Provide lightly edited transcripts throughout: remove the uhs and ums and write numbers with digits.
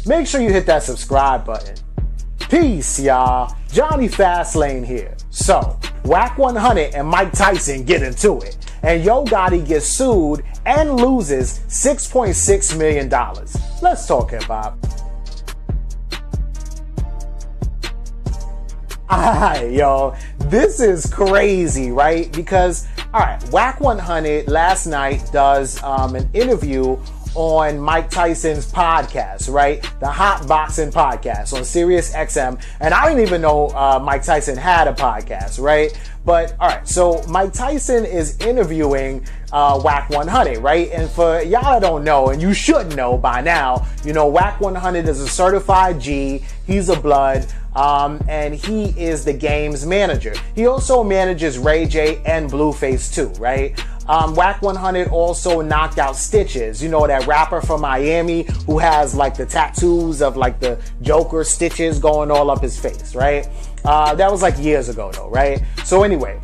make sure you hit that subscribe button. Peace, y'all. Jonny Fastlane here. So, Wack 100 and Mike Tyson get into it, and Yo Gotti gets sued and loses $6.6 million. Let's talk hip-hop. Alright, yo, this is crazy, right? Because, alright, Wack 100 last night does an interview on Mike Tyson's podcast, right? The Hot Boxing podcast on Sirius XM. And I didn't even know Mike Tyson had a podcast, right? But all right, so Mike Tyson is interviewing Wack 100, right? And for y'all that don't know, and you should know by now, you know, Wack 100 is a certified G. He's a blood. And he is the game's manager. He also manages Ray J and Blueface too, right? Wack 100 also knocked out Stitches, you know, that rapper from Miami who has like the tattoos of like the Joker stitches going all up his face, right? That was like years ago though, right? So anyway,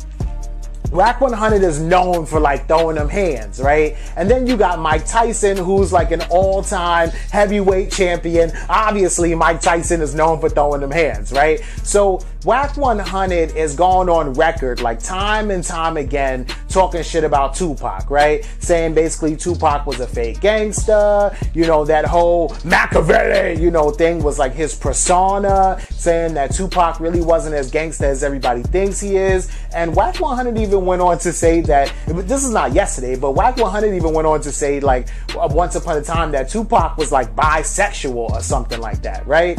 Wack 100 is known for like throwing them hands, right? And then you got Mike Tyson, who's like an all-time heavyweight champion. Obviously, Mike Tyson is known for throwing them hands, right? So Wack 100 is going on record like time and time again talking shit about Tupac, right? Saying basically Tupac was a fake gangster, you know, that whole Machiavelli, you know, thing was like his persona, saying that Tupac really wasn't as gangster as everybody thinks he is. And Wack 100 even went on to say that, this is not yesterday, but Wack 100 even went on to say like once upon a time that Tupac was like bisexual or something like that, right?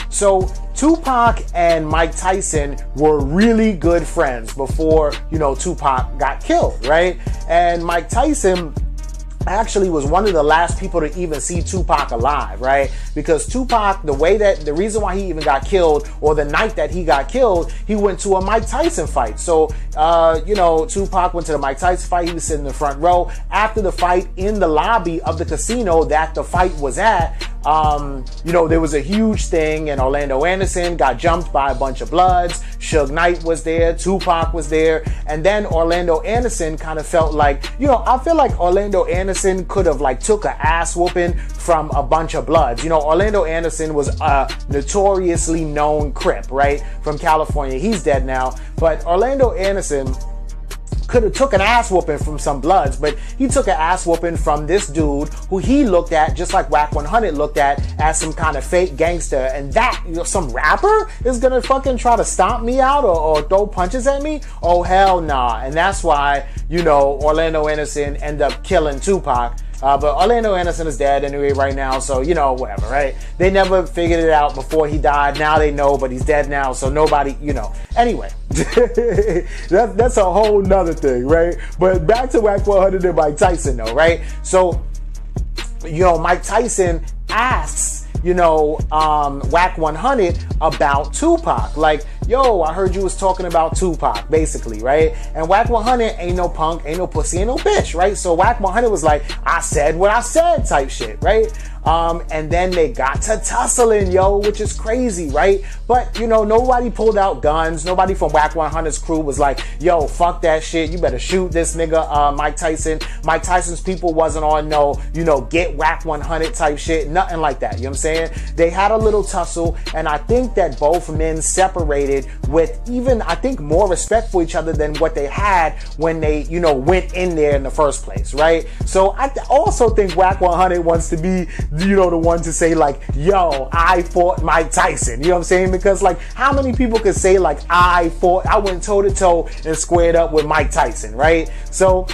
So Tupac and Mike Tyson were really good friends before, you know, Tupac got killed, right? And Mike Tyson actually was one of the last people to even see Tupac alive, right? Because Tupac, the reason why he even got killed, or the night that he got killed, he went to a Mike Tyson fight. So, you know, Tupac went to the Mike Tyson fight. He was sitting in the front row. After the fight, in the lobby of the casino that the fight was at, you know, there was a huge thing, and Orlando Anderson got jumped by a bunch of Bloods. Suge Knight was there, Tupac was there, and then Orlando Anderson kind of felt like, you know, I feel like Orlando Anderson could have like took a ass whooping from a bunch of Bloods. You know, Orlando Anderson was a notoriously known Crip, right, from California. He's dead now, but Orlando Anderson could have took an ass whooping from some Bloods, but he took an ass whooping from this dude who he looked at, just like Wack 100 looked at, as some kind of fake gangster. And that, you know, some rapper is gonna fucking try to stomp me out or throw punches at me? Oh, hell nah. And that's why, you know, Orlando Anderson ended up killing Tupac. But Orlando Anderson is dead anyway right now, so, you know, whatever, right? They never figured it out before he died. Now they know, but he's dead now, so nobody, you know. Anyway, that's a whole nother thing, right? But back to Wack 100 and Mike Tyson, though, right? So, you know, Mike Tyson asks, you know, Wack 100 about Tupac. Like, yo, I heard you was talking about Tupac, basically, right? And Wack 100 ain't no punk, ain't no pussy, ain't no bitch, right? So Wack 100 was like, I said what I said type shit, right? And then they got to tussling, yo, which is crazy, right? But, you know, nobody pulled out guns. Nobody from Wack 100's crew was like, yo, fuck that shit. You better shoot this nigga, Mike Tyson. Mike Tyson's people wasn't on no, you know, get Wack 100 type shit. Nothing like that. You know what I'm saying? They had a little tussle, and I think that both men separated with even, I think, more respect for each other than what they had when they, you know, went in there in the first place, right? So I also think Wack 100 wants to be, you know, the one to say like, yo, I fought Mike Tyson. You know what I'm saying? Because like, how many people could say like, I went toe to toe and squared up with Mike Tyson, right? So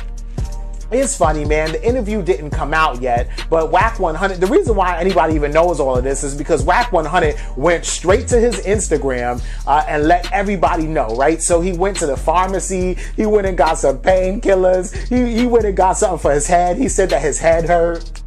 it's funny, man. The interview didn't come out yet, but Wack 100, the reason why anybody even knows all of this is because Wack 100 went straight to his Instagram and let everybody know, right? So he went to the pharmacy, he went and got some painkillers, he went and got something for his head. He said that his head hurt.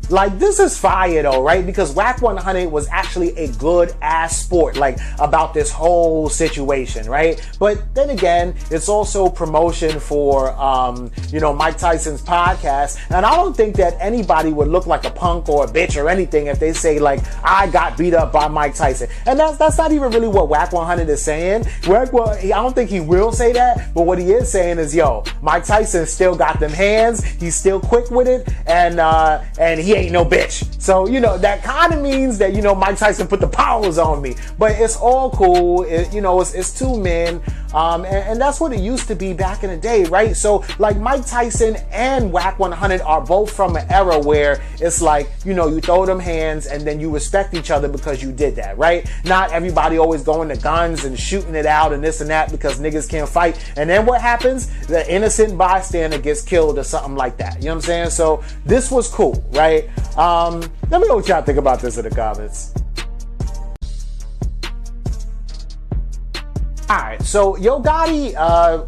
Like, this is fire though, right? Because Wack 100 was actually a good ass sport, like, about this whole situation, right? But then again, it's also promotion for, Mike Tyson's podcast. And I don't think that anybody would look like a punk or a bitch or anything if they say, like, I got beat up by Mike Tyson. And that's not even really what Wack 100 is saying. I don't think he will say that, but what he is saying is, yo, Mike Tyson still got them hands. He's still quick with it, and he ain't no bitch. So, that kind of means that, Mike Tyson put the powers on me. But it's all cool. It's two men. And that's what it used to be back in the day, right? So, like, Mike Tyson and Wack 100 are both from an era where it's like, you throw them hands and then you respect each other because you did that, right? Not everybody always going to guns and shooting it out and this and that because niggas can't fight. And then what happens? The innocent bystander gets killed or something like that. You know what I'm saying? So this was cool, right? Let me know what y'all think about this in the comments. Alright, so Yo Gotti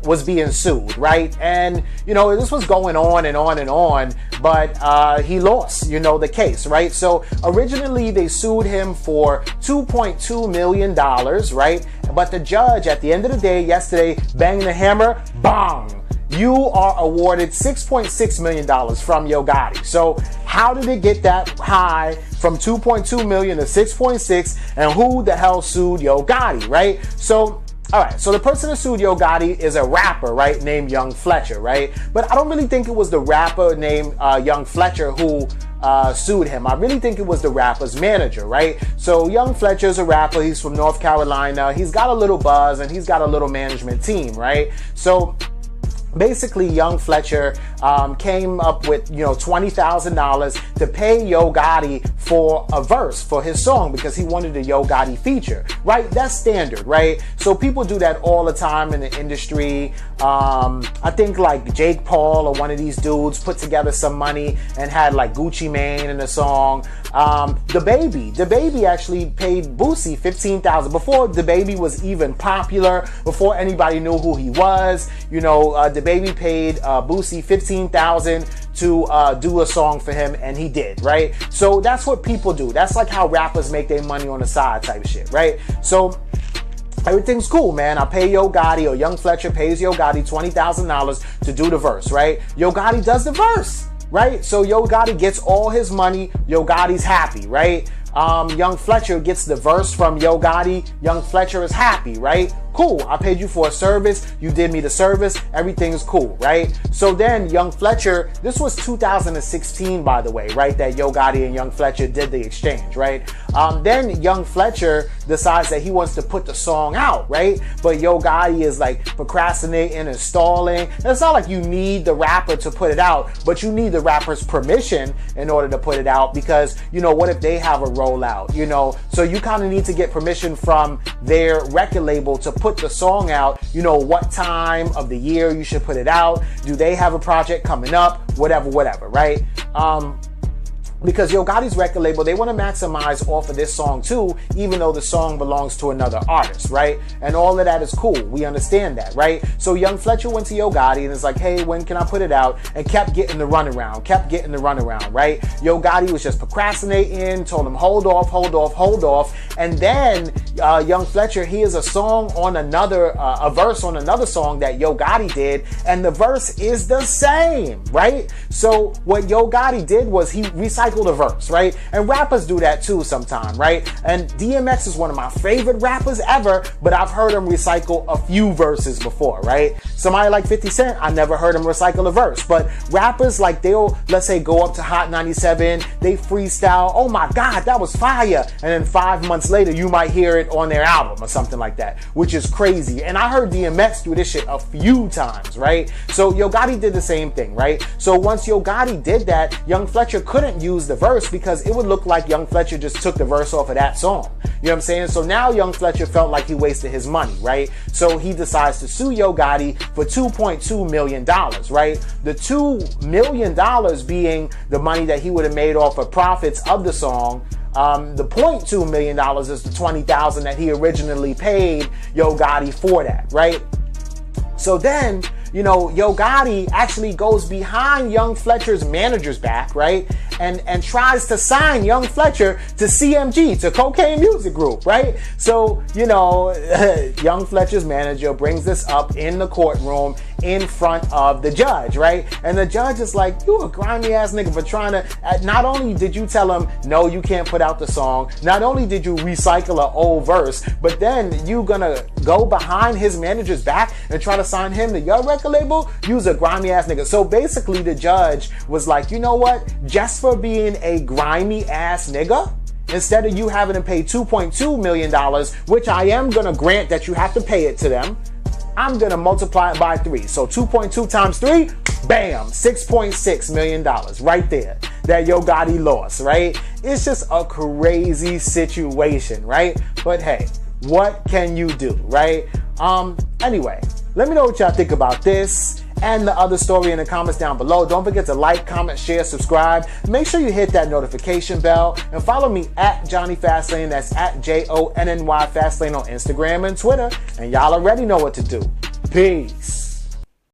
was being sued, right? And, this was going on and on and on, but he lost, the case, right? So originally they sued him for $2.2 million, right? But the judge, at the end of the day, yesterday, banged the hammer, bang! You are awarded $6.6 million from Yo Gotti. So how did it get that high from 2.2 million to 6.6? And who the hell sued Yo Gotti, right? So, all right, so the person who sued Yo Gotti is a rapper, right, named Young Fletcher, right? But I don't really think it was the rapper named Young Fletcher who sued him. I really think it was the rapper's manager, right? So Young Fletcher's a rapper. He's from North Carolina. He's got a little buzz and he's got a little management team, right? So basically, Young Fletcher came up with, $20,000 to pay Yo Gotti for a verse for his song because he wanted a Yo Gotti feature, right? That's standard, right? So people do that all the time in the industry. I think like Jake Paul or one of these dudes put together some money and had like Gucci Mane in the song. DaBaby actually paid Boosie $15,000 before DaBaby was even popular, before anybody knew who he was. DaBaby paid Boosie $15,000 to do a song for him, and he did, right? So that's what people do. That's like how rappers make their money on the side type shit, right? So everything's cool, man. I pay Yo Gotti, or Young Fletcher pays Yo Gotti $20,000 to do the verse, right? Yo Gotti does the verse, right? So Yo Gotti gets all his money. Yo Gotti's happy, right? Young Fletcher gets the verse from Yo Gotti. Young Fletcher is happy, right? Cool, I paid you for a service, you did me the service, everything's cool, right? So then Young Fletcher, this was 2016, by the way, right? That Yo Gotti and Young Fletcher did the exchange, right? Then Young Fletcher decides that he wants to put the song out, right? But Yo Gotti is like procrastinating and stalling. And it's not like you need the rapper to put it out, but you need the rapper's permission in order to put it out because, what if they have a rollout, So you kind of need to get permission from their record label to put the song out, what time of the year you should put it out. Do they have a project coming up? Whatever, right? Because Yo Gotti's record label, they want to maximize off of this song too, even though the song belongs to another artist, right? And all of that is cool. We understand that, right? So Young Fletcher went to Yo Gotti and is like, hey, when can I put it out? And kept getting the runaround, right? Yo Gotti was just procrastinating, told him, hold off. And then Young Fletcher hears a song on a verse on another song that Yo Gotti did, and the verse is the same, right? So what Yo Gotti did was he recycled a verse, right? And rappers do that too sometimes, right? And DMX is one of my favorite rappers ever, but I've heard him recycle a few verses before, right? Somebody like 50 Cent, I never heard him recycle a verse, but rappers, like, they'll, let's say, go up to Hot 97, they freestyle, oh my God, that was fire, and then 5 months later, you might hear it on their album or something like that, which is crazy. And I heard DMX do this shit a few times, right? So Yo Gotti did the same thing, right? So once Yo Gotti did that, Young Fletcher couldn't use the verse because it would look like Young Fletcher just took the verse off of that song. You know what I'm saying? So now Young Fletcher felt like he wasted his money, right? So he decides to sue Yo Gotti for $2.2 million, right? The $2 million being the money that he would have made off of profits of the song. The $0.2 million is the $20,000 that he originally paid Yo Gotti for that, right? So then, Yo Gotti actually goes behind Young Fletcher's manager's back, right? and tries to sign young Fletcher to CMG, to Cocaine Music Group, right? So, you know, young Fletcher's manager brings this up in the courtroom in front of the judge, right? And the judge is like, you a grimy ass nigga for trying to, not only did you tell him, no, you can't put out the song, not only did you recycle an old verse, but then you gonna go behind his manager's back and try to sign him to your record label? You's a grimy ass nigga. So basically the judge was like, you know what? Just for being a grimy ass nigga, instead of you having to pay $2.2 million, which I am gonna grant that you have to pay it to them, I'm gonna multiply it by 3. So 2.2 times 3, bam, $6.6 million right there that Yo Gotti lost, right? It's just a crazy situation, right? But hey, what can you do, right? Anyway, let me know what y'all think about this and the other story in the comments down below. Don't forget to like, comment, share, subscribe. Make sure you hit that notification bell and follow me at Jonny Fastlane. That's at JONNY Fastlane on Instagram and Twitter. And y'all already know what to do. Peace.